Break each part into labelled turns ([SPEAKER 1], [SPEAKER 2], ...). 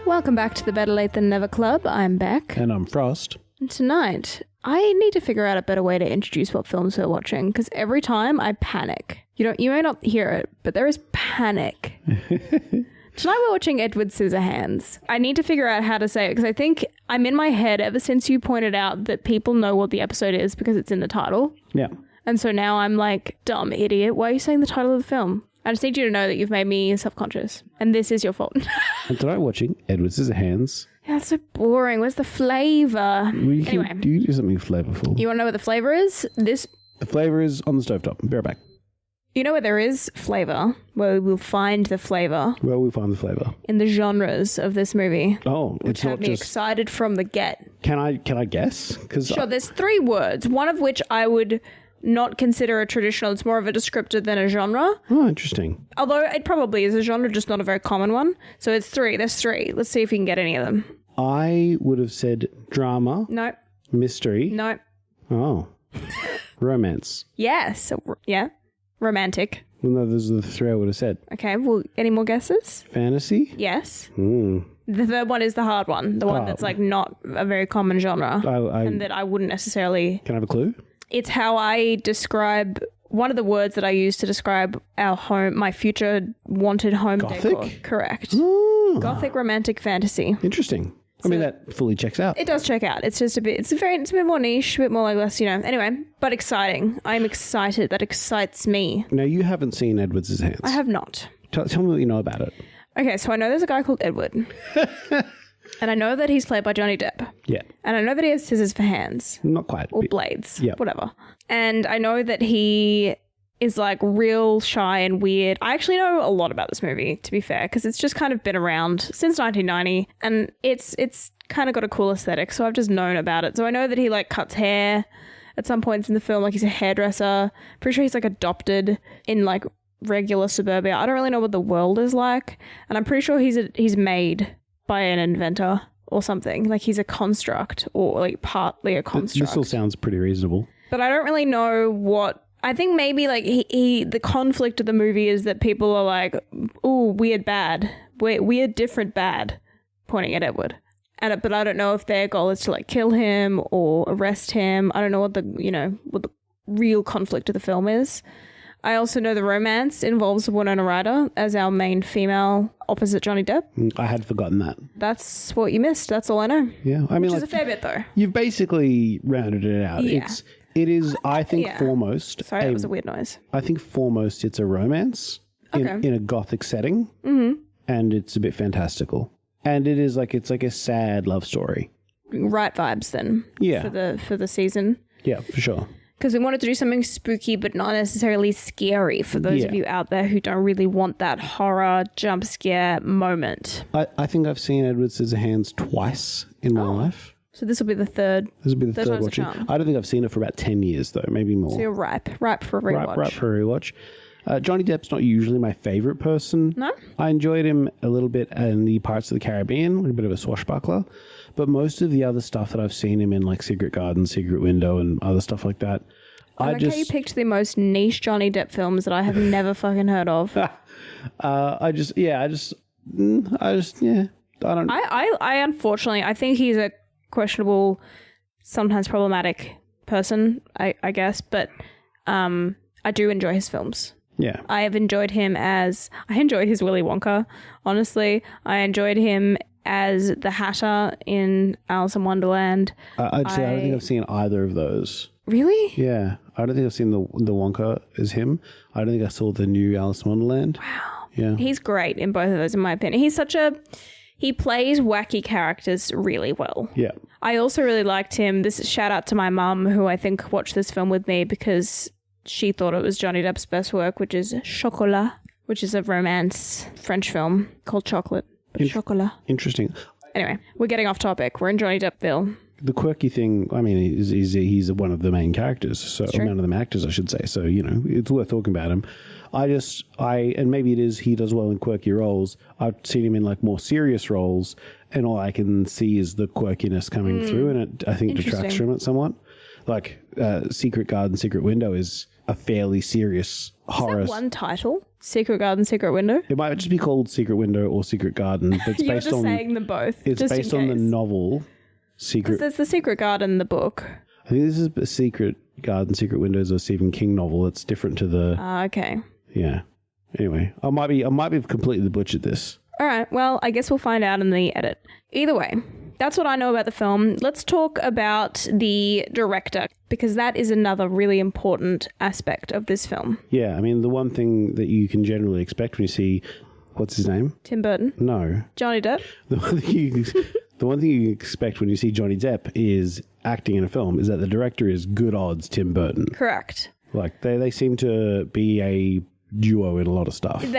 [SPEAKER 1] Welcome back to the Better Late Than Never Club. I'm Beck.
[SPEAKER 2] And I'm Frost.
[SPEAKER 1] And tonight, I need to figure out a better way to introduce what films we're watching, because every time I panic. You may not hear it, but there is panic. Tonight we're watching Edward Scissorhands. I need to figure out how to say it, because I think I'm in my head ever since you pointed out that people know what the episode is because it's in the title.
[SPEAKER 2] Yeah.
[SPEAKER 1] And so now I'm like, dumb idiot, why are you saying the title of the film? I just need you to know that you've made me self-conscious, and this is your fault.
[SPEAKER 2] And tonight we're watching Edward Scissorhands.
[SPEAKER 1] Yeah, that's so boring. Where's the flavour?
[SPEAKER 2] Anyway. Do something flavorful.
[SPEAKER 1] You want to know what the flavour is? The
[SPEAKER 2] flavour is on the stovetop. Be right back.
[SPEAKER 1] You know where there is flavour, where we will find the flavour?
[SPEAKER 2] Where will we find the flavour?
[SPEAKER 1] In the genres of this movie.
[SPEAKER 2] Oh,
[SPEAKER 1] it's not just... Which have me excited from the get.
[SPEAKER 2] Can I guess?
[SPEAKER 1] Sure, there's 3 words, one of which I would not consider a traditional. It's more of a descriptor than a genre.
[SPEAKER 2] Oh, interesting.
[SPEAKER 1] Although it probably is a genre, just not a very common one. So it's 3. There's 3. Let's see if you can get any of them.
[SPEAKER 2] I would have said drama.
[SPEAKER 1] No.
[SPEAKER 2] Mystery.
[SPEAKER 1] No.
[SPEAKER 2] Oh. Romance.
[SPEAKER 1] Yes. Yeah. Romantic.
[SPEAKER 2] Well, no, those are the 3 I would have said.
[SPEAKER 1] Okay, well, any more guesses?
[SPEAKER 2] Fantasy?
[SPEAKER 1] Yes.
[SPEAKER 2] The
[SPEAKER 1] third one is the hard one. The one that's like not a very common genre. And that I wouldn't necessarily...
[SPEAKER 2] Can I have a clue?
[SPEAKER 1] It's how I describe... One of the words that I use to describe our home, my future wanted home
[SPEAKER 2] Gothic?
[SPEAKER 1] decor. Correct.
[SPEAKER 2] Oh.
[SPEAKER 1] Gothic romantic fantasy.
[SPEAKER 2] Interesting. I mean, that fully checks out.
[SPEAKER 1] It does check out. It's just a bit, it's a bit more niche, a bit more like less, Anyway, but exciting. I'm excited. That excites me.
[SPEAKER 2] Now, you haven't seen Edward Scissorhands.
[SPEAKER 1] I have not.
[SPEAKER 2] Tell me what you know about it.
[SPEAKER 1] Okay, so I know there's a guy called Edward. And I know that he's played by Johnny Depp.
[SPEAKER 2] Yeah.
[SPEAKER 1] And I know that he has scissors for hands.
[SPEAKER 2] Not quite.
[SPEAKER 1] Or blades.
[SPEAKER 2] Yeah.
[SPEAKER 1] Whatever. And I know that he is like real shy and weird. I actually know a lot about this movie, to be fair, because it's just kind of been around since 1990. And it's kind of got a cool aesthetic. So I've just known about it. So I know that he like cuts hair at some points in the film. Like he's a hairdresser. Pretty sure he's like adopted in like regular suburbia. I don't really know what the world is like. And I'm pretty sure he's made by an inventor or something. Like he's a construct or like partly a construct.
[SPEAKER 2] This all sounds pretty reasonable.
[SPEAKER 1] But I don't really know what... I think maybe like the conflict of the movie is that people are like, ooh, weird bad. Weird different bad, pointing at Edward. But I don't know if their goal is to like kill him or arrest him. I don't know what the real conflict of the film is. I also know the romance involves Winona Ryder as our main female opposite Johnny Depp.
[SPEAKER 2] I had forgotten that.
[SPEAKER 1] That's what you missed. That's all I know.
[SPEAKER 2] Yeah. I mean,
[SPEAKER 1] which is a fair bit, though.
[SPEAKER 2] You've basically rounded it out.
[SPEAKER 1] Yeah.
[SPEAKER 2] It is, I think, foremost...
[SPEAKER 1] Sorry, that was a weird noise.
[SPEAKER 2] I think foremost it's a romance in a gothic setting.
[SPEAKER 1] Mm-hmm.
[SPEAKER 2] And it's a bit fantastical. And it's like a sad love story.
[SPEAKER 1] Right vibes, then.
[SPEAKER 2] Yeah.
[SPEAKER 1] For the season.
[SPEAKER 2] Yeah, for sure.
[SPEAKER 1] Because we wanted to do something spooky but not necessarily scary for those of you out there who don't really want that horror jump scare moment.
[SPEAKER 2] I think I've seen Edward Scissorhands twice in my life.
[SPEAKER 1] So this will be the third.
[SPEAKER 2] This will be the third watching. I don't think I've seen it for about 10 years though, maybe more.
[SPEAKER 1] So you're ripe for a rewatch.
[SPEAKER 2] Ripe for a rewatch. Johnny Depp's not usually my favourite person.
[SPEAKER 1] No?
[SPEAKER 2] I enjoyed him a little bit in the Pirates of the Caribbean, a bit of a swashbuckler. But most of the other stuff that I've seen him in, like Secret Garden, Secret Window, and other stuff like that,
[SPEAKER 1] I like how you picked the most niche Johnny Depp films that I have never fucking heard of.
[SPEAKER 2] I
[SPEAKER 1] unfortunately, I think he's a questionable, sometimes problematic person, I guess, but I do enjoy his films.
[SPEAKER 2] Yeah.
[SPEAKER 1] I have enjoyed him I enjoyed his Willy Wonka, honestly. I enjoyed him as the Hatter in Alice in Wonderland.
[SPEAKER 2] I don't think I've seen either of those.
[SPEAKER 1] Really?
[SPEAKER 2] Yeah. I don't think I've seen the Wonka as him. I don't think I saw the new Alice in Wonderland.
[SPEAKER 1] Wow.
[SPEAKER 2] Yeah.
[SPEAKER 1] He's great in both of those, in my opinion. He plays wacky characters really well.
[SPEAKER 2] Yeah.
[SPEAKER 1] I also really liked him. This is shout out to my mum, who I think watched this film with me because she thought it was Johnny Depp's best work, which is Chocolat, which is a romance French film called Chocolate. But Chocolat.
[SPEAKER 2] Interesting.
[SPEAKER 1] Anyway, we're getting off topic. We're in Johnny Deppville.
[SPEAKER 2] The quirky thing, I mean, he's one of the main characters, so one of the main actors, I should say. So, it's worth talking about him. And maybe it is he does well in quirky roles. I've seen him in like more serious roles, and all I can see is the quirkiness coming through, and it I think detracts from it somewhat. Like Secret Garden, Secret Window is a fairly serious horror.
[SPEAKER 1] Is that one title? Secret Garden, Secret Window?
[SPEAKER 2] It might just be called Secret Window or Secret Garden. But it's
[SPEAKER 1] You're
[SPEAKER 2] based
[SPEAKER 1] just
[SPEAKER 2] on
[SPEAKER 1] saying them both.
[SPEAKER 2] It's
[SPEAKER 1] just
[SPEAKER 2] based
[SPEAKER 1] in
[SPEAKER 2] on the
[SPEAKER 1] case.
[SPEAKER 2] novel Secret.
[SPEAKER 1] There's the Secret Garden, the book.
[SPEAKER 2] I think this is a Secret Garden, Secret Windows, a Stephen King novel. That's different to the.
[SPEAKER 1] Okay.
[SPEAKER 2] Yeah. Anyway, I might be completely butchered this.
[SPEAKER 1] All right. Well, I guess we'll find out in the edit. Either way, that's what I know about the film. Let's talk about the director, because that is another really important aspect of this film.
[SPEAKER 2] Yeah, I mean, the one thing that you can generally expect when you see, what's his name?
[SPEAKER 1] Tim Burton.
[SPEAKER 2] No.
[SPEAKER 1] Johnny Depp.
[SPEAKER 2] The one thing you expect when you see Johnny Depp is acting in a film is that the director is good odds Tim Burton.
[SPEAKER 1] Correct.
[SPEAKER 2] Like, they seem to be a duo in a lot of stuff.
[SPEAKER 1] And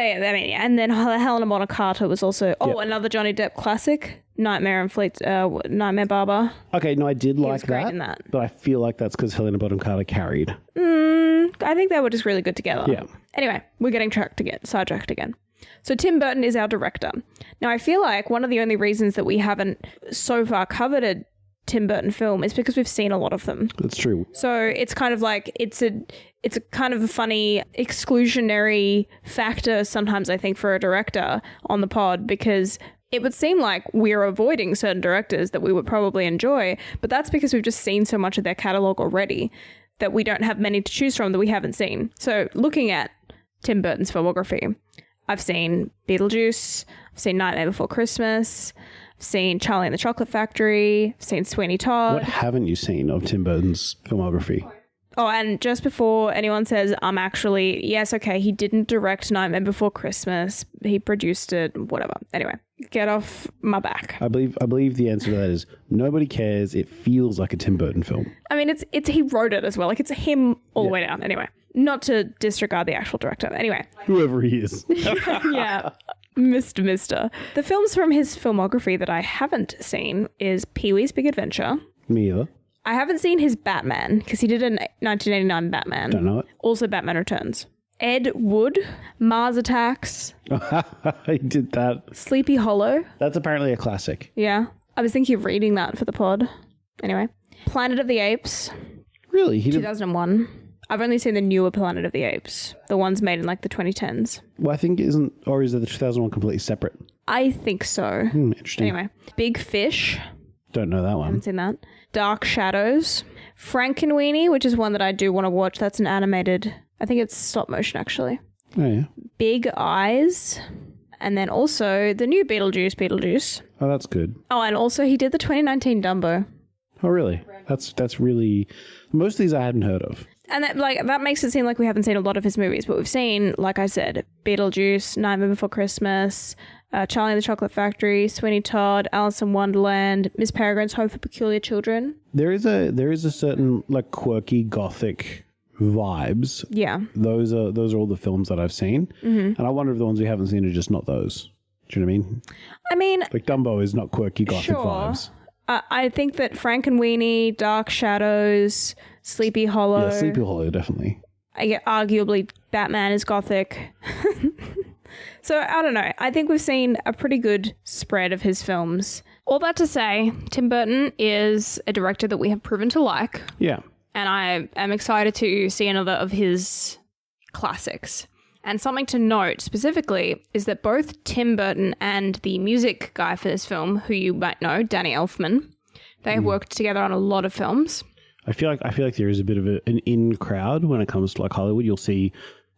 [SPEAKER 1] then Helena Bonham Carter was also another Johnny Depp classic, Nightmare Barber.
[SPEAKER 2] Okay, no, I did like
[SPEAKER 1] great
[SPEAKER 2] that,
[SPEAKER 1] in that,
[SPEAKER 2] but I feel like that's because Helena Bonham Carter carried.
[SPEAKER 1] I think they were just really good together.
[SPEAKER 2] Yeah.
[SPEAKER 1] Anyway, we're getting sidetracked again. So Tim Burton is our director. Now, I feel like one of the only reasons that we haven't so far covered a Tim Burton film is because we've seen a lot of them.
[SPEAKER 2] That's true.
[SPEAKER 1] So it's kind of like it's a kind of a funny exclusionary factor sometimes, I think, for a director on the pod, because it would seem like we're avoiding certain directors that we would probably enjoy, but that's because we've just seen so much of their catalogue already that we don't have many to choose from that we haven't seen. So looking at Tim Burton's filmography, I've seen Beetlejuice, I've seen Nightmare Before Christmas, I've seen Charlie and the Chocolate Factory, I've seen Sweeney Todd.
[SPEAKER 2] What haven't you seen of Tim Burton's filmography?
[SPEAKER 1] Oh, and just before anyone says, yes, okay, he didn't direct Nightmare Before Christmas. He produced it, whatever. Anyway, get off my back.
[SPEAKER 2] I believe the answer to that is nobody cares. It feels like a Tim Burton film.
[SPEAKER 1] I mean, it's he wrote it as well. Like, it's him all the way down. Anyway, not to disregard the actual director. Anyway.
[SPEAKER 2] Whoever he is.
[SPEAKER 1] Yeah. Mister. The films from his filmography that I haven't seen is Pee-wee's Big Adventure.
[SPEAKER 2] Me either.
[SPEAKER 1] I haven't seen his Batman, because he did a 1989 Batman.
[SPEAKER 2] Don't know it.
[SPEAKER 1] Also Batman Returns. Ed Wood, Mars Attacks.
[SPEAKER 2] I did that.
[SPEAKER 1] Sleepy Hollow.
[SPEAKER 2] That's apparently a classic.
[SPEAKER 1] Yeah. I was thinking of reading that for the pod. Anyway. Planet of the Apes.
[SPEAKER 2] Really? He did.
[SPEAKER 1] 2001. I've only seen the newer Planet of the Apes. The ones made in like the 2010s.
[SPEAKER 2] Well, I think is the 2001 completely separate?
[SPEAKER 1] I think so.
[SPEAKER 2] Interesting.
[SPEAKER 1] Anyway. Big Fish.
[SPEAKER 2] Don't know that one.
[SPEAKER 1] Haven't seen that. Dark Shadows. Frankenweenie, which is one that I do want to watch. That's an animated, I think it's stop motion actually.
[SPEAKER 2] Oh, yeah.
[SPEAKER 1] Big Eyes. And then also the new Beetlejuice.
[SPEAKER 2] Oh, that's good.
[SPEAKER 1] Oh, and also he did the 2019 Dumbo.
[SPEAKER 2] Oh, really? That's really... Most of these I hadn't heard of.
[SPEAKER 1] And that makes it seem like we haven't seen a lot of his movies, but we've seen, like I said, Beetlejuice, Nightmare Before Christmas, Charlie and the Chocolate Factory, Sweeney Todd, Alice in Wonderland, Miss Peregrine's Home for Peculiar Children.
[SPEAKER 2] There is a certain like quirky gothic vibes.
[SPEAKER 1] Yeah.
[SPEAKER 2] Those are all the films that I've seen. Mm-hmm. And I wonder if the ones we haven't seen are just not those. Do you know what I mean?
[SPEAKER 1] I mean...
[SPEAKER 2] Like Dumbo is not quirky gothic vibes.
[SPEAKER 1] I think that Frankenweenie, Dark Shadows, Sleepy Hollow...
[SPEAKER 2] Yeah, Sleepy Hollow, definitely.
[SPEAKER 1] Arguably, Batman is gothic. So, I don't know. I think we've seen a pretty good spread of his films. All that to say, Tim Burton is a director that we have proven to like.
[SPEAKER 2] Yeah.
[SPEAKER 1] And I am excited to see another of his classics. And something to note specifically is that both Tim Burton and the music guy for this film, who you might know, Danny Elfman, they have worked together on a lot of films. I
[SPEAKER 2] feel like there is a bit of an in crowd when it comes to like Hollywood. You'll see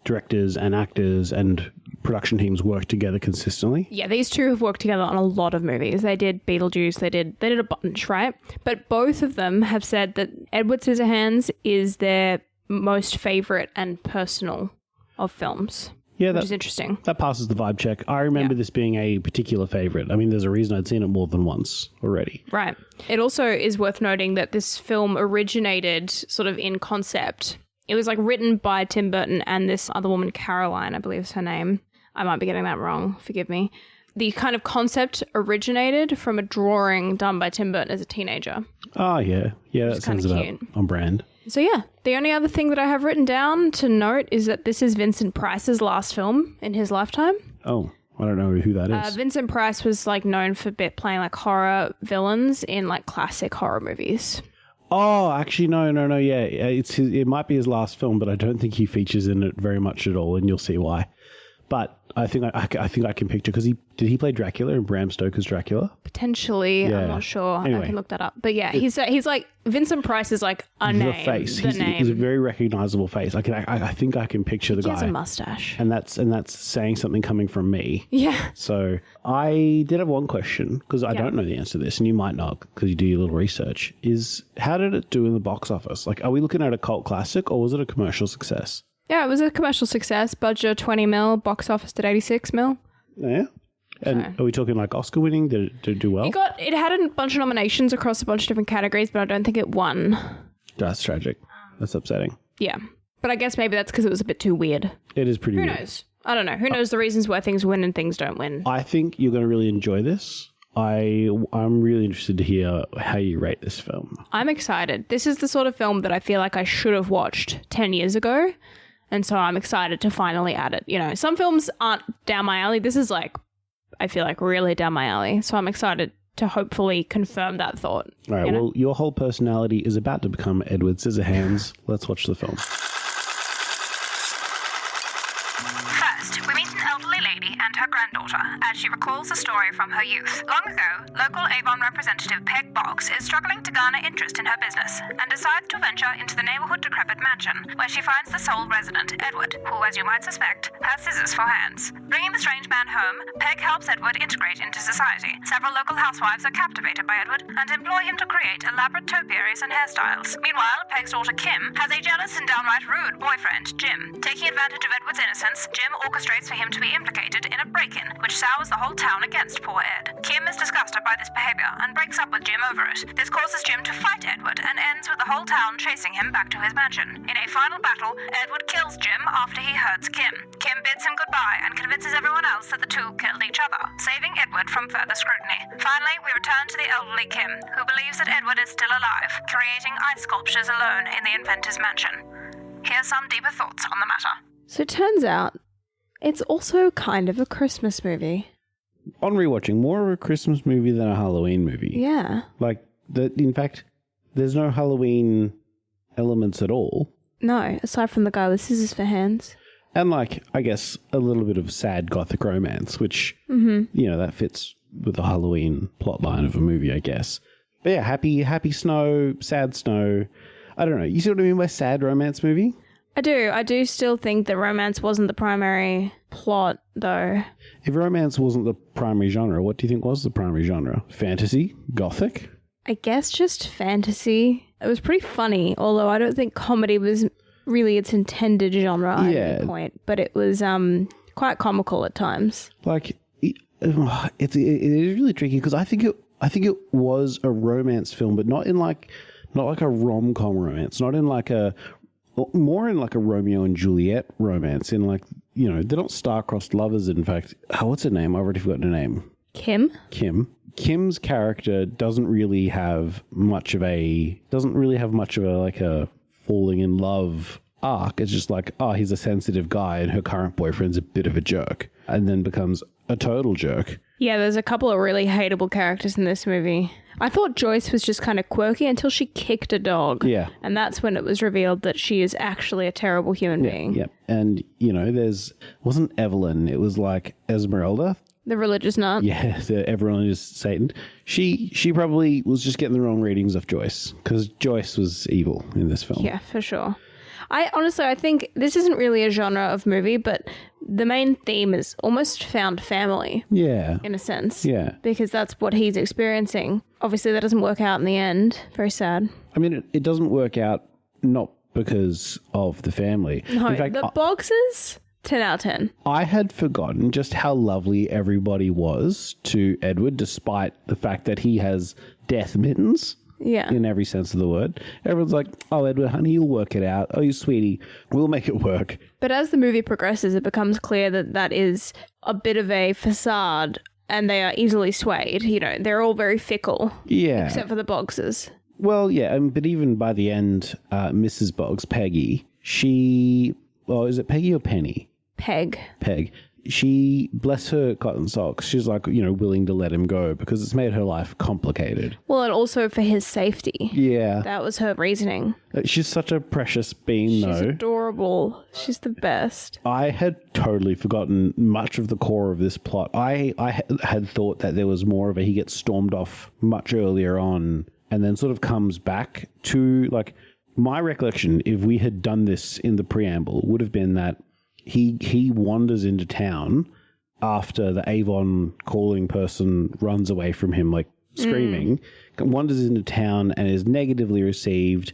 [SPEAKER 2] directors and actors and production teams work together consistently.
[SPEAKER 1] Yeah, these two have worked together on a lot of movies. They did Beetlejuice, they did a bunch, right? But both of them have said that Edward Scissorhands is their most favorite and personal of films.
[SPEAKER 2] Yeah,
[SPEAKER 1] which is interesting.
[SPEAKER 2] That passes the vibe check. I remember this being a particular favorite. I mean, there's a reason I'd seen it more than once already.
[SPEAKER 1] Right. It also is worth noting that this film originated sort of in concept. It was like written by Tim Burton and this other woman, Caroline, I believe is her name. I might be getting that wrong. Forgive me. The kind of concept originated from a drawing done by Tim Burton as a teenager.
[SPEAKER 2] Oh, yeah. Yeah, that sounds about on brand.
[SPEAKER 1] So, yeah. The only other thing that I have written down to note is that this is Vincent Price's last film in his lifetime.
[SPEAKER 2] Oh, I don't know who that is.
[SPEAKER 1] Vincent Price was like known for playing like horror villains in like classic horror movies.
[SPEAKER 2] Oh, actually, no. Yeah, it might be his last film, but I don't think he features in it very much at all, and you'll see why. But I think I can picture, because did he play Dracula in Bram Stoker's Dracula?
[SPEAKER 1] Potentially, yeah. I'm not sure. Anyway, I can look that up. But yeah, he's like Vincent Price is like a name.
[SPEAKER 2] The face. He's a very recognizable face. I think I can picture the guy.
[SPEAKER 1] He has a mustache,
[SPEAKER 2] and that's saying something coming from me.
[SPEAKER 1] Yeah.
[SPEAKER 2] So I did have one question, because I don't know the answer to this, and you might not because you do your little research. Is how did it do in the box office? Like, are we looking at a cult classic or was it a commercial success?
[SPEAKER 1] Yeah, it was a commercial success. Budget 20 mil, box office did 86 mil.
[SPEAKER 2] Yeah. And are we talking like Oscar winning? Did it do well?
[SPEAKER 1] It had a bunch of nominations across a bunch of different categories, but I don't think it won.
[SPEAKER 2] That's tragic. That's upsetting.
[SPEAKER 1] Yeah. But I guess maybe that's because it was a bit too weird.
[SPEAKER 2] It is pretty weird.
[SPEAKER 1] Who knows? I don't know. Who knows the reasons why things win and things don't win?
[SPEAKER 2] I think you're going to really enjoy this. I'm really interested to hear how you rate this film.
[SPEAKER 1] I'm excited. This is the sort of film that I feel like I should have watched 10 years ago. And so I'm excited to finally add it. You know, some films aren't down my alley. This is like, I feel like really down my alley. So I'm excited to hopefully confirm that thought.
[SPEAKER 2] All right. Well, your whole personality is about to become Edward Scissorhands. Let's watch the film.
[SPEAKER 3] First, we meet an elderly lady and her granddaughter as she recalls a story from her youth. Long ago, local Avon representative Peg Boggs is struggling to garner interest in her business and decides to venture into the neighborhood decrepit mansion, where she finds the sole resident, Edward, who, as you might suspect, has scissors for hands. Bringing the strange man home, Peg helps Edward integrate into society. Several local housewives are captivated by Edward and employ him to create elaborate topiaries and hairstyles. Meanwhile, Peg's daughter Kim has a jealous and downright rude boyfriend, Jim. Taking advantage of Edward's innocence, Jim orchestrates for him to be implicated in a break-in, which sours the whole town against poor Ed. Kim is disgusted by this behavior and breaks up with Jim over it. This causes Jim to fight Edward and ends with the whole town chasing him back to his mansion. In a final battle, Edward kills Jim after he hurts Kim. Kim bids him goodbye and convinces everyone else that the two killed each other, saving Edward from further scrutiny. Finally, we return to the elderly Kim, who believes that Edward is still alive, creating ice sculptures alone in the inventor's mansion. Here's some deeper thoughts on the matter.
[SPEAKER 1] So it turns out it's also kind of a Christmas movie.
[SPEAKER 2] On rewatching, more of a Christmas movie than a Halloween movie.
[SPEAKER 1] Yeah.
[SPEAKER 2] Like, in fact, there's no Halloween elements at all.
[SPEAKER 1] No, aside from the guy with scissors for hands.
[SPEAKER 2] And, like, I guess a little bit of sad gothic romance, which, you know, that fits with the Halloween plotline of a movie, I guess. But yeah, happy snow, sad snow. I don't know. You see what I mean by sad romance movie?
[SPEAKER 1] I do. I do still think that romance wasn't the primary plot, though.
[SPEAKER 2] If romance wasn't the primary genre, what do you think was the primary genre? Fantasy? Gothic?
[SPEAKER 1] I guess just fantasy. It was pretty funny, although I don't think comedy was really its intended genre at any point. But it was quite comical at times.
[SPEAKER 2] Like, it is really tricky because I think it was a romance film, but not like a rom-com romance, more in like a Romeo and Juliet romance, in like, you know, they're not star-crossed lovers. In fact, what's her name? I've already forgotten her name.
[SPEAKER 1] Kim.
[SPEAKER 2] Kim's character doesn't really have much of a like a falling in love arc. It's just like, oh, he's a sensitive guy and her current boyfriend's a bit of a jerk, and then becomes a total jerk.
[SPEAKER 1] Yeah, there's a couple of really hateable characters in this movie. I thought Joyce was just kind of quirky until she kicked a dog. Yeah. And that's when it was revealed that she is actually a terrible human being.
[SPEAKER 2] Yeah. And, you know, wasn't Evelyn, it was like Esmeralda.
[SPEAKER 1] The religious nut.
[SPEAKER 2] Yeah, everyone is Satan. She probably was just getting the wrong readings of Joyce, because Joyce was evil in this film.
[SPEAKER 1] Yeah, for sure. I think this isn't really a genre of movie, but the main theme is almost found family.
[SPEAKER 2] Yeah.
[SPEAKER 1] In a sense.
[SPEAKER 2] Yeah.
[SPEAKER 1] Because that's what he's experiencing. Obviously, that doesn't work out in the end. Very sad.
[SPEAKER 2] I mean, it doesn't work out not because of the family.
[SPEAKER 1] No,
[SPEAKER 2] in fact,
[SPEAKER 1] the boxes, 10 out of 10.
[SPEAKER 2] I had forgotten just how lovely everybody was to Edward, despite the fact that he has death mittens.
[SPEAKER 1] Yeah.
[SPEAKER 2] In every sense of the word. Everyone's like, oh, Edward, honey, you'll work it out. Oh, you sweetie, we'll make it work.
[SPEAKER 1] But as the movie progresses, it becomes clear that that is a bit of a facade and they are easily swayed. You know, they're all very fickle.
[SPEAKER 2] Yeah.
[SPEAKER 1] Except for the Boggses.
[SPEAKER 2] Well, yeah, but even by the end, Mrs. Boggs, Peggy, is it Peggy or Penny?
[SPEAKER 1] Peg.
[SPEAKER 2] she, bless her cotton socks, she's like, willing to let him go because it's made her life complicated.
[SPEAKER 1] Well, and also for his safety.
[SPEAKER 2] Yeah.
[SPEAKER 1] That was her reasoning.
[SPEAKER 2] She's such a precious being, though.
[SPEAKER 1] She's adorable. She's the best.
[SPEAKER 2] I had totally forgotten much of the core of this plot. I had thought that there was more of he gets stormed off much earlier on and then sort of comes back to, like, my recollection, if we had done this in the preamble, would have been that he wanders into town after the Avon calling person runs away from him, like screaming, wanders into town and is negatively received,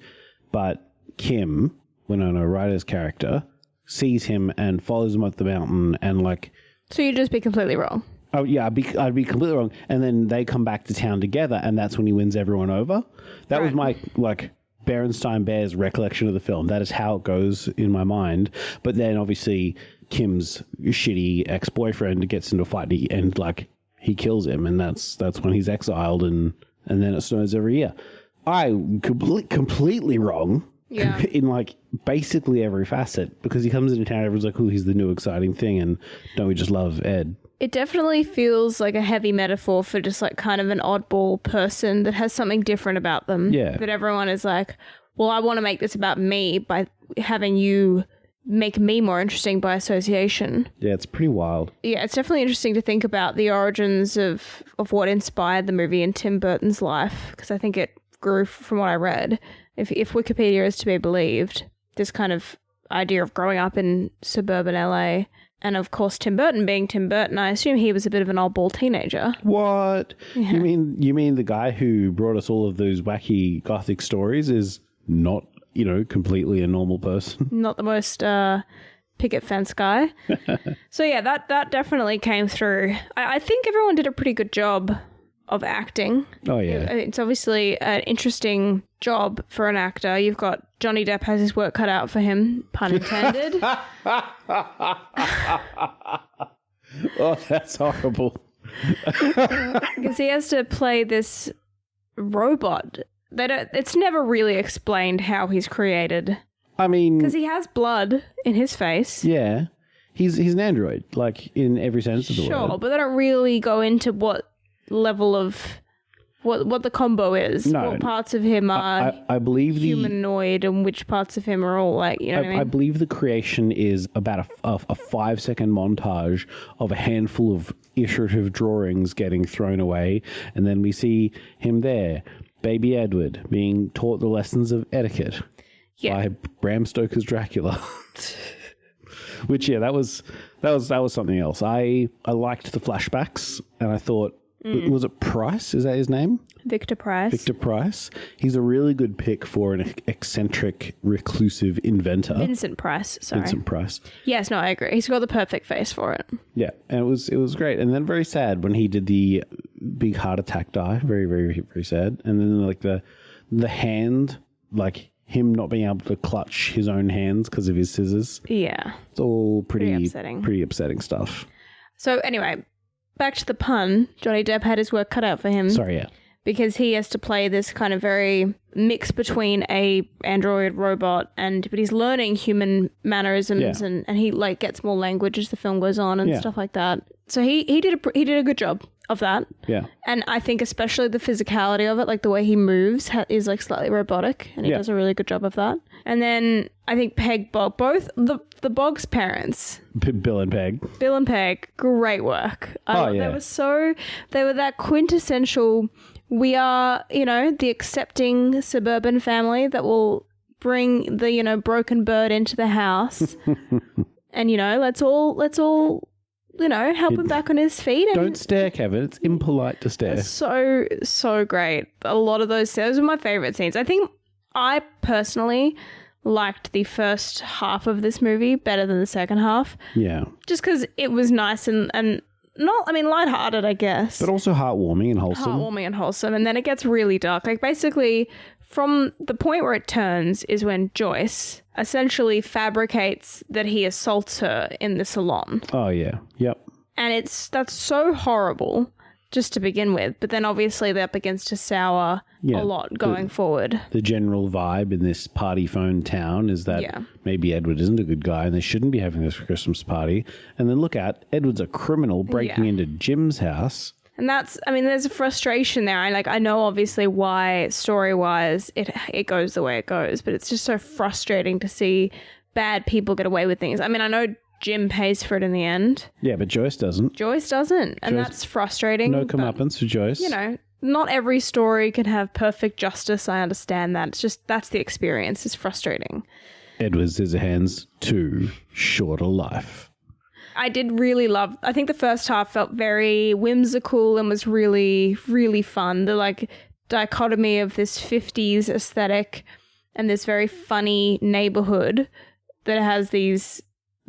[SPEAKER 2] but Kim, Winona Ryder's character, sees him and follows him up the mountain and like...
[SPEAKER 1] So you'd just be completely wrong.
[SPEAKER 2] Oh, yeah, I'd be completely wrong. And then they come back to town together and that's when he wins everyone over. That was my, like... Berenstain Bears recollection of the film. That is how it goes in my mind. But then obviously Kim's shitty ex-boyfriend gets into a fight and like he kills him and that's when he's exiled and then it snows every year. I'm completely wrong in like basically every facet because he comes into town, everyone's like, oh, he's the new exciting thing and don't we just love Ed?
[SPEAKER 1] It definitely feels like a heavy metaphor for just like kind of an oddball person that has something different about them.
[SPEAKER 2] Yeah.
[SPEAKER 1] That everyone is like, well, I want to make this about me by having you make me more interesting by association.
[SPEAKER 2] Yeah, it's pretty wild.
[SPEAKER 1] Yeah, it's definitely interesting to think about the origins of what inspired the movie in Tim Burton's life because I think it grew from what I read. If Wikipedia is to be believed, this kind of idea of growing up in suburban LA. And of course, Tim Burton being Tim Burton, I assume he was a bit of an oddball teenager.
[SPEAKER 2] What?
[SPEAKER 1] Yeah.
[SPEAKER 2] You mean the guy who brought us all of those wacky gothic stories is not, completely a normal person?
[SPEAKER 1] Not the most picket fence guy. So yeah, that definitely came through. I think everyone did a pretty good job of acting.
[SPEAKER 2] Oh yeah.
[SPEAKER 1] It's obviously an interesting job for an actor. You've got Johnny Depp has his work cut out for him, pun intended.
[SPEAKER 2] Oh, that's horrible.
[SPEAKER 1] Because he has to play this robot. It's never really explained how he's created.
[SPEAKER 2] I mean,
[SPEAKER 1] because he has blood in his face.
[SPEAKER 2] Yeah, he's an android, like in every sense of the word.
[SPEAKER 1] Sure, but they don't really go into what level of what the combo is.
[SPEAKER 2] No,
[SPEAKER 1] what parts of him are
[SPEAKER 2] I believe
[SPEAKER 1] humanoid and which parts of him are all like, you know what I mean?
[SPEAKER 2] I believe the creation is about a 5-second montage of a handful of iterative drawings getting thrown away, and then we see him there, baby Edward, being taught the lessons of etiquette by Bram Stoker's Dracula. Which that was something else. I liked the flashbacks, and I thought, was it Price? Is that his name?
[SPEAKER 1] Victor Price.
[SPEAKER 2] Victor Price. He's a really good pick for an eccentric, reclusive inventor.
[SPEAKER 1] Vincent Price, sorry.
[SPEAKER 2] Vincent Price.
[SPEAKER 1] Yes, no, I agree. He's got the perfect face for it.
[SPEAKER 2] Yeah, and it was great. And then very sad when he did the big heart attack die. Very, very, very sad. And then like the hand, like him not being able to clutch his own hands because of his scissors.
[SPEAKER 1] Yeah.
[SPEAKER 2] It's all pretty
[SPEAKER 1] upsetting
[SPEAKER 2] stuff.
[SPEAKER 1] So anyway, back to the pun. Johnny Depp had his work cut out for him.
[SPEAKER 2] Sorry, yeah.
[SPEAKER 1] Because he has to play this kind of very mix between a android robot but he's learning human mannerisms and he like gets more language as the film goes on and stuff like that. So he did a good job of that.
[SPEAKER 2] Yeah.
[SPEAKER 1] And I think especially the physicality of it, like the way he moves is like slightly robotic and he does a really good job of that. And then I think Peg Bog, both the Boggs parents.
[SPEAKER 2] Bill and Peg,
[SPEAKER 1] great work. They were that quintessential, we are, the accepting suburban family that will bring the, broken bird into the house. And, let's all help him back on his feet. And
[SPEAKER 2] don't stare, Kevin. It's impolite to stare.
[SPEAKER 1] So great. A lot of those were my favorite scenes. I think I personally liked the first half of this movie better than the second half.
[SPEAKER 2] Yeah.
[SPEAKER 1] Just because it was nice and not, lighthearted, I guess.
[SPEAKER 2] But also heartwarming and wholesome.
[SPEAKER 1] And then it gets really dark. Like basically from the point where it turns is when Joyce essentially fabricates that he assaults her in the salon.
[SPEAKER 2] Oh, yeah. Yep.
[SPEAKER 1] And that's so horrible just to begin with. But then obviously that begins to sour a lot going forward.
[SPEAKER 2] The general vibe in this party phone town is that maybe Edward isn't a good guy and they shouldn't be having this Christmas party. And then look at Edward's a criminal breaking into Jim's house.
[SPEAKER 1] And there's a frustration there. I know obviously why story-wise it goes the way it goes, but it's just so frustrating to see bad people get away with things. I mean, I know Jim pays for it in the end.
[SPEAKER 2] Yeah, but Joyce doesn't.
[SPEAKER 1] And that's frustrating.
[SPEAKER 2] No comeuppance for Joyce.
[SPEAKER 1] You know, not every story can have perfect justice. I understand that. It's just, that's the experience. It's frustrating.
[SPEAKER 2] Edward Scissorhands 2, Shorter Life.
[SPEAKER 1] I did really love, I think the first half felt very whimsical and was really, really fun. The dichotomy of this 50s aesthetic and this very funny neighborhood that has these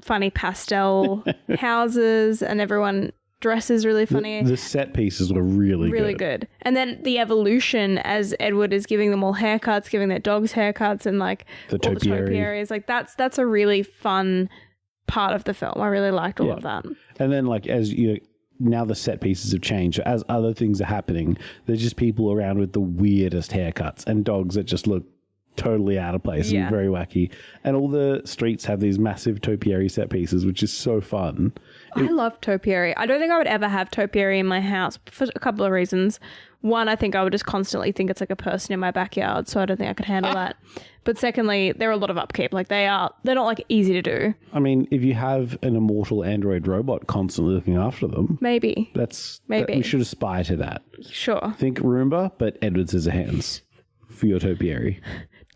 [SPEAKER 1] funny pastel houses and everyone dresses really funny.
[SPEAKER 2] The set pieces were really good.
[SPEAKER 1] And then the evolution as Edward is giving them all haircuts, giving their dogs haircuts and the topiaries. That's a really fun part of the film. I really liked all of that.
[SPEAKER 2] And then now the set pieces have changed. As other things are happening, there's just people around with the weirdest haircuts and dogs that just look totally out of place and very wacky. And all the streets have these massive topiary set pieces, which is so fun.
[SPEAKER 1] I love topiary. I don't think I would ever have topiary in my house for a couple of reasons. One, I think I would just constantly think it's like a person in my backyard, so I don't think I could handle that. But secondly, they're a lot of upkeep. They're not easy to do. I
[SPEAKER 2] mean, if you have an immortal android robot constantly looking after them,
[SPEAKER 1] maybe
[SPEAKER 2] we should aspire to that.
[SPEAKER 1] Sure.
[SPEAKER 2] Think Roomba, but Edward Scissorhands for your topiary.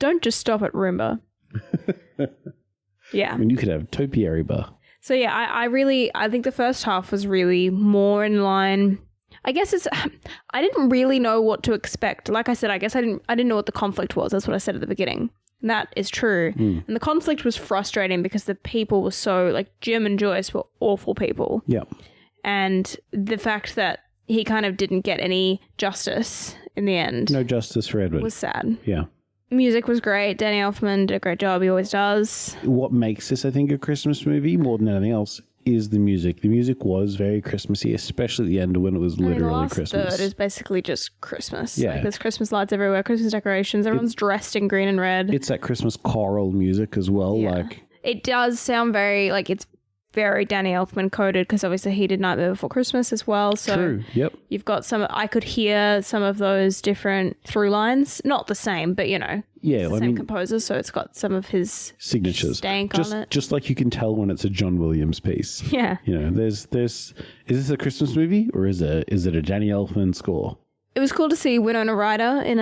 [SPEAKER 1] Don't just stop at Roomba. Yeah.
[SPEAKER 2] I mean, you could have topiary bar.
[SPEAKER 1] So yeah, I think the first half was really more in line. I guess I didn't really know what to expect. Like I said, I guess I didn't know what the conflict was. That's what I said at the beginning. And that is true. And the conflict was frustrating because the people were so, Jim and Joyce were awful people.
[SPEAKER 2] Yeah.
[SPEAKER 1] And the fact that he kind of didn't get any justice in the end.
[SPEAKER 2] No justice for Edward.
[SPEAKER 1] Was sad.
[SPEAKER 2] Yeah.
[SPEAKER 1] Music was great. Danny Elfman did a great job. He always does.
[SPEAKER 2] What makes this, I think, a Christmas movie more than anything else is the music. The music was very Christmassy, especially at the end when it was literally Christmas.
[SPEAKER 1] The last third is basically just Christmas.
[SPEAKER 2] Yeah.
[SPEAKER 1] There's Christmas lights everywhere, Christmas decorations. Everyone's dressed in green and red.
[SPEAKER 2] It's that Christmas choral music as well.
[SPEAKER 1] Yeah. It does sound very, it's very Danny Elfman coded because obviously he did Nightmare Before Christmas as well. So
[SPEAKER 2] true. Yep.
[SPEAKER 1] You've got I could hear some of those different through lines. Not the same, but the same composer. So it's got some of his
[SPEAKER 2] signatures
[SPEAKER 1] stank on it.
[SPEAKER 2] Just like you can tell when it's a John Williams piece.
[SPEAKER 1] Yeah.
[SPEAKER 2] Is this a Christmas movie or is it a Danny Elfman score?
[SPEAKER 1] It was cool to see Winona Ryder in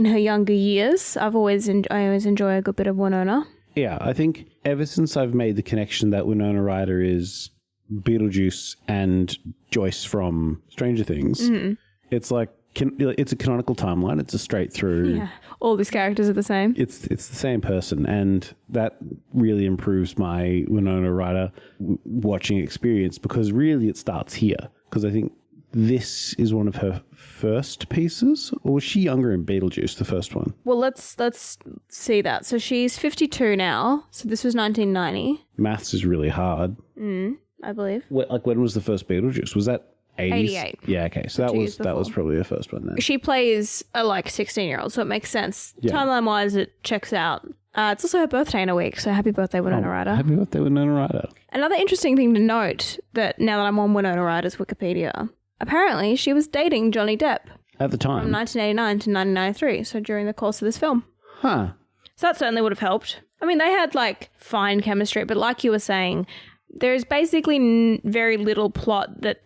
[SPEAKER 1] her younger years. I always enjoy a good bit of Winona.
[SPEAKER 2] Yeah, I think ever since I've made the connection that Winona Ryder is Beetlejuice and Joyce from Stranger Things, it's it's a canonical timeline. It's a straight through.
[SPEAKER 1] Yeah, all these characters are the same.
[SPEAKER 2] It's the same person, and that really improves my Winona Ryder watching experience because really it starts here because I think this is one of her first pieces, or was she younger in Beetlejuice, the first one?
[SPEAKER 1] Well, let's see that. So she's 52 now. So this was 1990.
[SPEAKER 2] Maths is really hard.
[SPEAKER 1] I believe.
[SPEAKER 2] When was the first Beetlejuice? Was that 80s?
[SPEAKER 1] 88.
[SPEAKER 2] Yeah, okay. So that was probably her first one then.
[SPEAKER 1] She plays a 16-year-old, so it makes sense. Yeah. Timeline-wise, it checks out. It's also her birthday in a week, so happy birthday, Winona Ryder.
[SPEAKER 2] Happy birthday, Winona Ryder.
[SPEAKER 1] Another interesting thing to note that now that I'm on Winona Ryder's Wikipedia, apparently she was dating Johnny Depp.
[SPEAKER 2] At the time.
[SPEAKER 1] From 1989 to 1993, so during the course of this film.
[SPEAKER 2] Huh.
[SPEAKER 1] So that certainly would have helped. I mean, they had fine chemistry, but like you were saying, there's basically very little plot that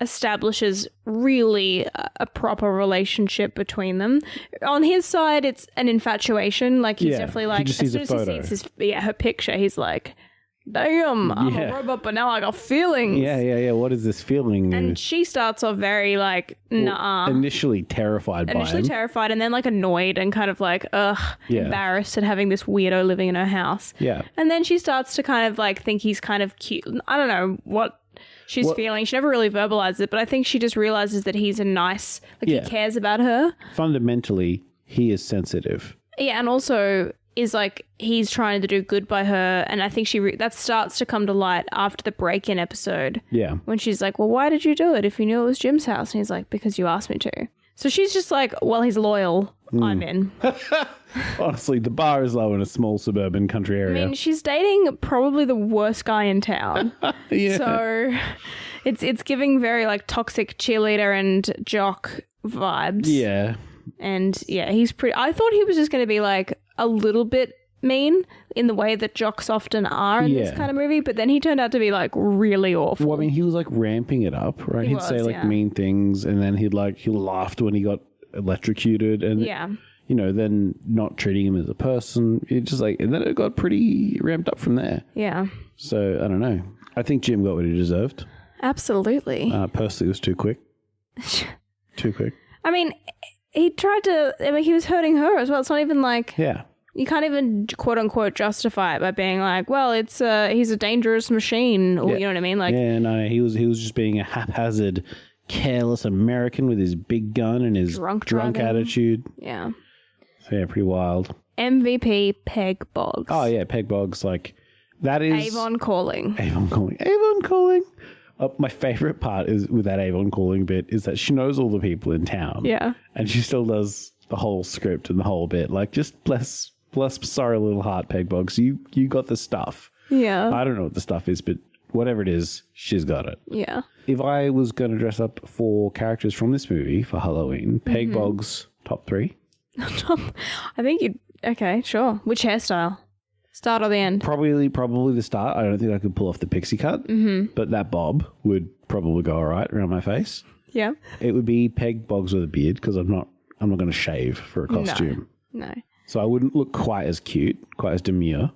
[SPEAKER 1] establishes really a proper relationship between them. On his side, it's an infatuation. He's definitely
[SPEAKER 2] he just sees a photo.
[SPEAKER 1] He sees her picture, he's like, damn, I'm a robot, but now I got feelings.
[SPEAKER 2] Yeah. What is this feeling?
[SPEAKER 1] And she starts off very nah.
[SPEAKER 2] Initially terrified by him.
[SPEAKER 1] Terrified and then annoyed and kind of embarrassed at having this weirdo living in her house.
[SPEAKER 2] Yeah.
[SPEAKER 1] And then she starts to kind of think he's kind of cute. I don't know what she's feeling. She never really verbalizes it, but I think she just realizes that he's a nice, he cares about her.
[SPEAKER 2] Fundamentally, he is sensitive.
[SPEAKER 1] Yeah, and also is like he's trying to do good by her, and I think that starts to come to light after the break-in episode.
[SPEAKER 2] Yeah.
[SPEAKER 1] When she's like, well, why did you do it if you knew it was Jim's house? And he's like, because you asked me to. So she's just like, well, he's loyal. I'm in.
[SPEAKER 2] Honestly, the bar is low in a small suburban country area.
[SPEAKER 1] I mean, she's dating probably the worst guy in town.
[SPEAKER 2] Yeah.
[SPEAKER 1] So it's giving very like toxic cheerleader and jock vibes.
[SPEAKER 2] Yeah.
[SPEAKER 1] And yeah, he's pretty. I thought he was just going to be like a little bit mean in the way that jocks often are in this kind of movie, but then he turned out to be like really awful.
[SPEAKER 2] Well, I mean, he was like ramping it up, right? He'd say like mean things, and then he laughed when he got electrocuted, and you know, then not treating him as a person. It just like, and then it got pretty ramped up from there.
[SPEAKER 1] Yeah.
[SPEAKER 2] So I don't know. I think Jim got what he deserved.
[SPEAKER 1] Absolutely.
[SPEAKER 2] Personally, it was too quick. Too quick.
[SPEAKER 1] I mean, he tried to. I mean, he was hurting her as well. It's not even like.
[SPEAKER 2] Yeah.
[SPEAKER 1] You can't even quote unquote justify it by being like, well, it's he's a dangerous machine, or you know what I mean? Like,
[SPEAKER 2] yeah, no, he was just being a haphazard, careless American with his big gun and his drunk attitude.
[SPEAKER 1] Yeah.
[SPEAKER 2] So yeah, pretty wild.
[SPEAKER 1] MVP Peg Boggs.
[SPEAKER 2] Oh yeah, Peg Boggs, like that is
[SPEAKER 1] Avon calling.
[SPEAKER 2] Avon calling. Avon calling. My favorite part is with that Avon calling bit is that she knows all the people in town.
[SPEAKER 1] Yeah.
[SPEAKER 2] And she still does the whole script and the whole bit. Like, just bless sorry little heart, Peg Boggs. You got the stuff.
[SPEAKER 1] Yeah.
[SPEAKER 2] I don't know what the stuff is, but whatever it is, she's got it.
[SPEAKER 1] Yeah.
[SPEAKER 2] If I was going to dress up for characters from this movie for Halloween, Peg Boggs, top 3.
[SPEAKER 1] I think you'd... Okay, sure. Which hairstyle? Start or the end?
[SPEAKER 2] Probably the start. I don't think I could pull off the pixie cut, but that bob would probably go all right around my face.
[SPEAKER 1] Yeah.
[SPEAKER 2] It would be Peg Boggs with a beard because I'm not going to shave for a costume.
[SPEAKER 1] No.
[SPEAKER 2] So I wouldn't look quite as cute, quite as demure,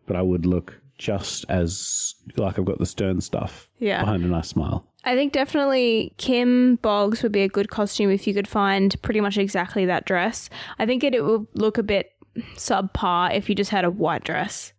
[SPEAKER 2] but I would look just as like I've got the stern stuff behind a nice smile.
[SPEAKER 1] I think definitely Kim Boggs would be a good costume if you could find pretty much exactly that dress. I think it would look a bit subpar if you just had a white dress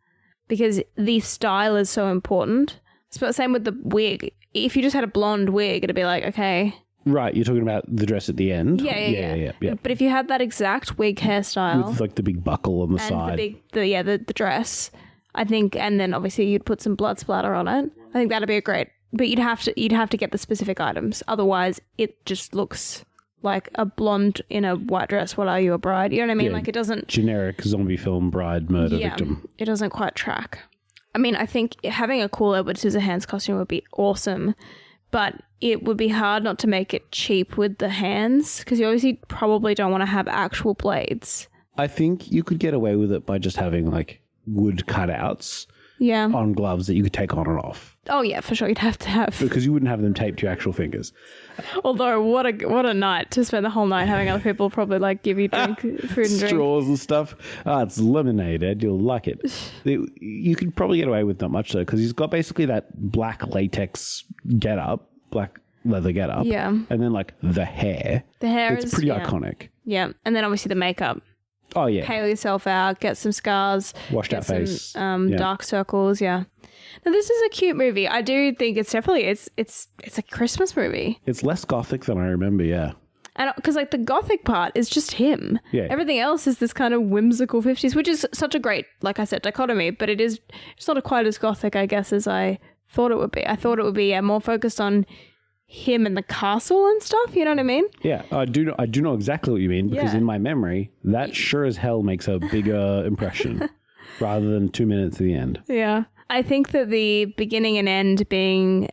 [SPEAKER 1] because the style is so important. Same with the wig. If you just had a blonde wig, it'd be like, okay.
[SPEAKER 2] Right, you're talking about the dress at the end?
[SPEAKER 1] Yeah. But if you had that exact wig hairstyle
[SPEAKER 2] with like the big buckle on the side,
[SPEAKER 1] the dress, I think, and then obviously you'd put some blood splatter on it. I think that'd be a great. But you'd have to get the specific items. Otherwise, it just looks like a blonde in a white dress. What are you, a bride? You know what I mean? Like it doesn't
[SPEAKER 2] generic zombie film bride murder victim.
[SPEAKER 1] It doesn't quite track. I mean, I think having a cool Edward Scissorhands costume would be awesome. But it would be hard not to make it cheap with the hands because you obviously probably don't want to have actual blades.
[SPEAKER 2] I think you could get away with it by just having like wood cutouts on gloves that you could take on and off.
[SPEAKER 1] Oh, yeah, for sure. You'd have to have.
[SPEAKER 2] Because you wouldn't have them taped to your actual fingers.
[SPEAKER 1] Although, what a night to spend the whole night having other people probably like give you food and drink.
[SPEAKER 2] Straws and stuff. It's lemonade, Ed. You'll like it. You could probably get away with not much though because he's got basically that black latex getup, black leather getup. Yeah. And then like the hair.
[SPEAKER 1] The hair
[SPEAKER 2] is pretty iconic.
[SPEAKER 1] Yeah. And then obviously the makeup.
[SPEAKER 2] Oh, yeah.
[SPEAKER 1] Pale yourself out, get some scars.
[SPEAKER 2] Washed out face.
[SPEAKER 1] Dark circles, Now, this is a cute movie. I do think it's definitely, it's a Christmas movie.
[SPEAKER 2] It's less gothic than I remember,
[SPEAKER 1] And because like the gothic part is just him.
[SPEAKER 2] Yeah.
[SPEAKER 1] Everything else is this kind of whimsical 50s, which is such a great, like I said, dichotomy, but it's not quite as gothic, I guess, as I thought it would be. I thought it would be more focused on him and the castle and stuff, you know what I mean?
[SPEAKER 2] Yeah, I do know exactly what you mean because in my memory, that sure as hell makes a bigger impression rather than 2 minutes at the end.
[SPEAKER 1] Yeah. I think that the beginning and end being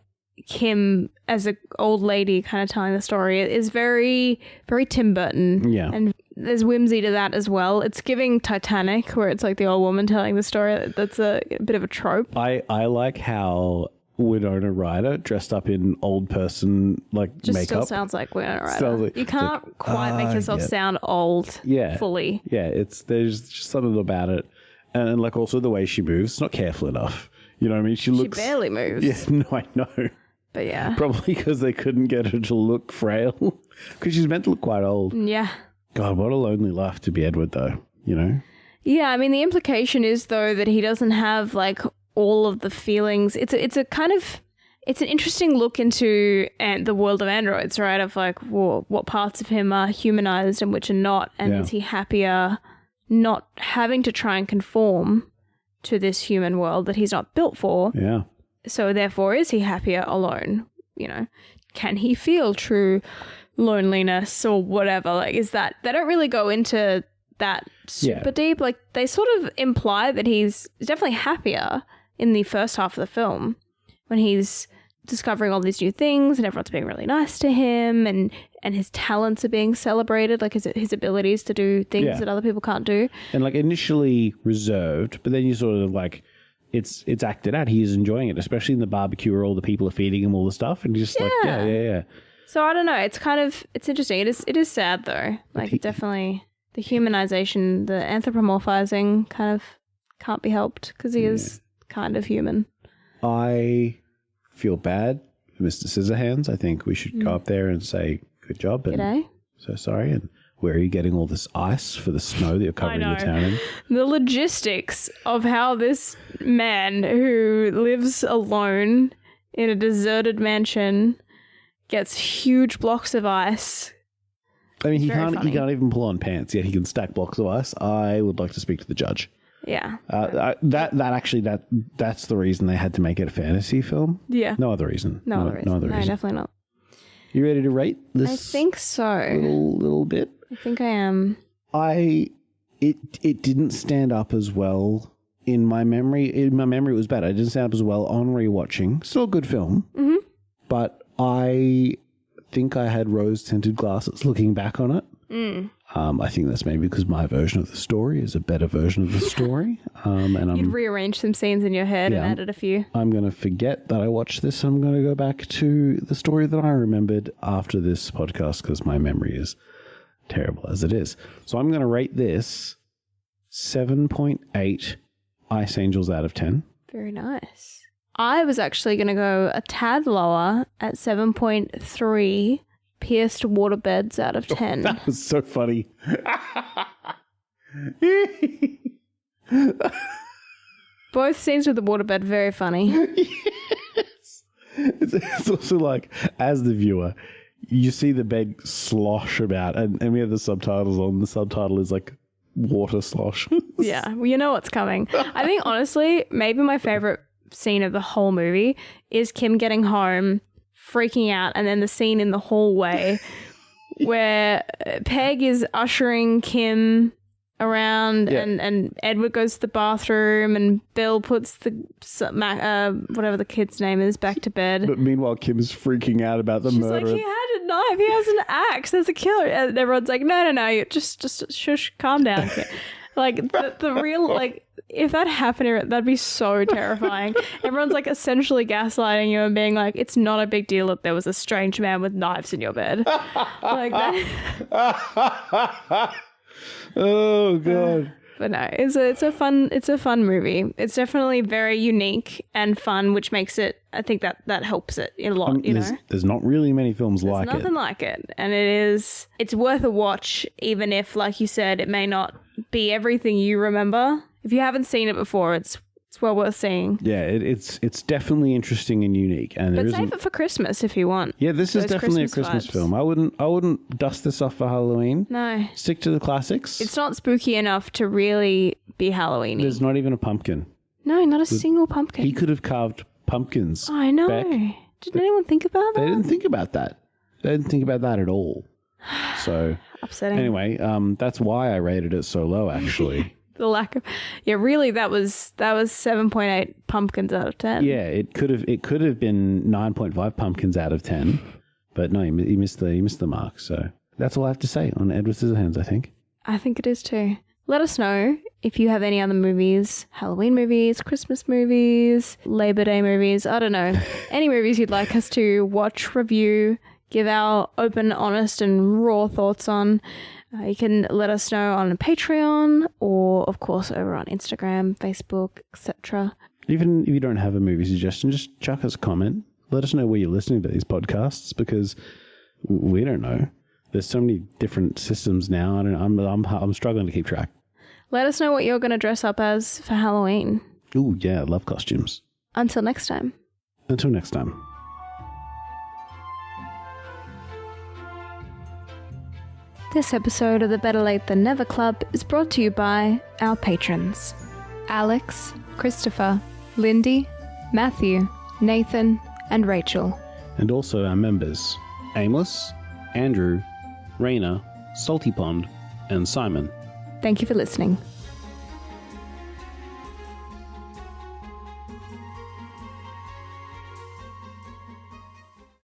[SPEAKER 1] Kim as an old lady kind of telling the story is very, very Tim Burton.
[SPEAKER 2] Yeah.
[SPEAKER 1] And there's whimsy to that as well. It's giving Titanic where it's like the old woman telling the story. That's a bit of a trope.
[SPEAKER 2] I like how Winona Ryder dressed up in old person
[SPEAKER 1] just
[SPEAKER 2] makeup.
[SPEAKER 1] Still sounds like Winona Ryder. You can't quite make yourself sound old fully.
[SPEAKER 2] Yeah, there's just something about it. And like also the way she moves, it's not careful enough. You know what I mean? She
[SPEAKER 1] barely moves.
[SPEAKER 2] Yeah, no, I know.
[SPEAKER 1] But yeah.
[SPEAKER 2] Probably because they couldn't get her to look frail. Because she's meant to look quite old.
[SPEAKER 1] Yeah.
[SPEAKER 2] God, what a lonely life to be Edward though, you know?
[SPEAKER 1] Yeah, I mean the implication is though that he doesn't have like all of the feelings. It's a kind of, it's an interesting look into the world of androids, right? Of like what parts of him are humanized and which are not, and is he happier not having to try and conform to this human world that he's not built for.
[SPEAKER 2] Yeah.
[SPEAKER 1] So therefore, is he happier alone? You know, can he feel true loneliness or whatever? Like, is that, they don't really go into that super deep. Like, they sort of imply that he's definitely happier in the first half of the film when he's discovering all these new things and everyone's being really nice to him and his talents are being celebrated, like his abilities to do things that other people can't do. And like initially reserved, but then you sort of like, it's acted out. He's enjoying it, especially in the barbecue where all the people are feeding him all the stuff and just like, yeah. So I don't know. It's kind of, it's interesting. It is sad though. Like definitely the humanization, the anthropomorphizing kind of can't be helped because he is kind of human. I feel bad for Mr. Scissorhands. I think we should go up there and say, good job. And g'day. So sorry. And where are you getting all this ice for the snow that you're covering the town in? The logistics of how this man who lives alone in a deserted mansion gets huge blocks of ice. I mean, he can't even pull on pants, yet he can stack blocks of ice. I would like to speak to the judge. Yeah. That's the reason they had to make it a fantasy film. Yeah. No other reason. No other reason. No, definitely not. You ready to rate this? I think so. Little bit. I think I am. It didn't stand up as well in my memory. In my memory, it was bad. It didn't stand up as well on rewatching. Still a good film. Mm-hmm. But I think I had rose-tinted glasses looking back on it. Mm. I think that's maybe because my version of the story is a better version of the story. And you'd rearranged some scenes in your head and added a few. I'm going to forget that I watched this. I'm going to go back to the story that I remembered after this podcast because my memory is terrible as it is. So I'm going to rate this 7.8 Ice Angels out of 10. Very nice. I was actually going to go a tad lower at 7.3 pierced waterbeds out of 10. Oh, that was so funny. Both scenes with the waterbed, very funny. Yes. It's also like, as the viewer, you see the bed slosh about, and we have the subtitles on. The subtitle is like water slosh. Yeah, well, you know what's coming. I think, honestly, maybe my favorite scene of the whole movie is Kim getting home, freaking out, and then the scene in the hallway where Peg is ushering Kim around and Edward goes to the bathroom and Bill puts the whatever the kid's name is back to bed. But meanwhile, Kim's freaking out about the murder. She's like, he had a knife, he has an axe, there's a killer. And everyone's like, no, you just shush, calm down, Kim. Like the real, like, if that happened, that'd be so terrifying. Everyone's like essentially gaslighting you and being like, it's not a big deal that there was a strange man with knives in your bed. Like that. Oh God. But no, it's a fun movie. It's definitely very unique and fun, which makes it, I think that helps it a lot, you know. There's not really many films like it. There's nothing like it. And it's worth a watch, even if, like you said, it may not be everything you remember. If you haven't seen it before, it's well worth seeing. Yeah, it's definitely interesting and unique. And but save it for Christmas if you want. Yeah, this is definitely a Christmas film. I wouldn't dust this off for Halloween. No. Stick to the classics. It's not spooky enough to really be Halloweeny. There's not even a pumpkin. No, not a single pumpkin. He could have carved pumpkins. I know. Didn't anyone think about that? They didn't think about that. They didn't think about that at all. So upsetting. Anyway, that's why I rated it so low, actually. The lack of, really, that was 7.8 pumpkins out of 10. Yeah, it could have been 9.5 pumpkins out of 10, but no, you missed the mark. So that's all I have to say on Edward Scissorhands. I think it is too. Let us know if you have any other movies, Halloween movies, Christmas movies, Labor Day movies. I don't know, any movies you'd like us to watch, review, give our open, honest, and raw thoughts on. You can let us know on Patreon or, of course, over on Instagram, Facebook, etc. Even if you don't have a movie suggestion, just chuck us a comment. Let us know where you're listening to these podcasts because we don't know. There's so many different systems now. I'm struggling to keep track. Let us know what you're going to dress up as for Halloween. Ooh, yeah, I love costumes. Until next time. This episode of the Better Late Than Never Club is brought to you by our patrons: Alex, Christopher, Lindy, Matthew, Nathan, and Rachel.
[SPEAKER 2] And also our members: Aimless, Andrew, Raina, Salty Pond, and Simon.
[SPEAKER 1] Thank you for listening.